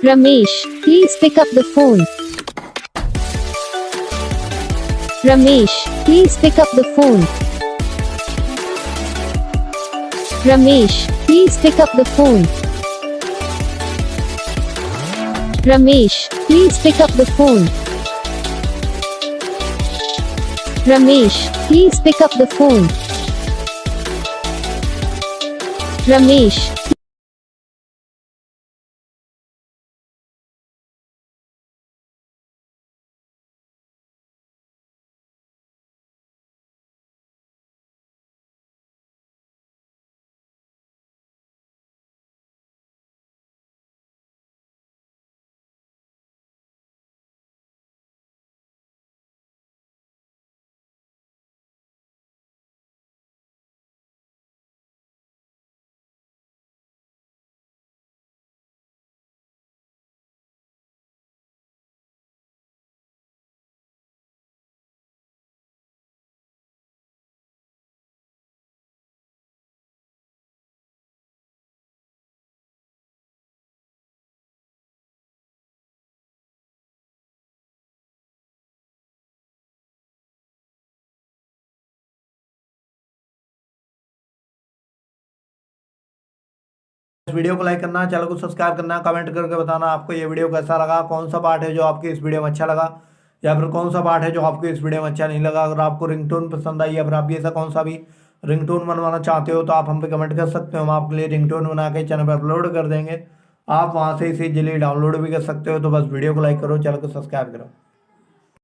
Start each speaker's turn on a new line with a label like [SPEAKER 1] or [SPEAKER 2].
[SPEAKER 1] Ramesh, please pick up the phone. Ramesh, please pick up the phone. Ramesh, please pick up the phone. Ramesh, please pick up the phone. Ramesh, please pick up the phone. Ramesh,
[SPEAKER 2] इस video को like करना, channel को subscribe करना, comment करके बताना आपको ये video कैसा लगा, कौन सा पार्ट है जो आपको इस वीडियो में अच्छा लगा या फिर कौन सा पार्ट है जो आपको इस वीडियो में अच्छा नहीं लगा। अगर आपको रिंगटोन पसंद आई या फिर आप भी ऐसा कौन सा भी रिंगटोन बनवाना चाहते हो तो आप हम पे कमेंट कर सकते हो। हम आपके लिए रिंगटोन बना के चैनल पर अपलोड कर देंगे। आप वहाँ से इसे इजीली डाउनलोड भी कर सकते हो। तो बस वीडियो को लाइक करो, चैनल को सब्सक्राइब करो।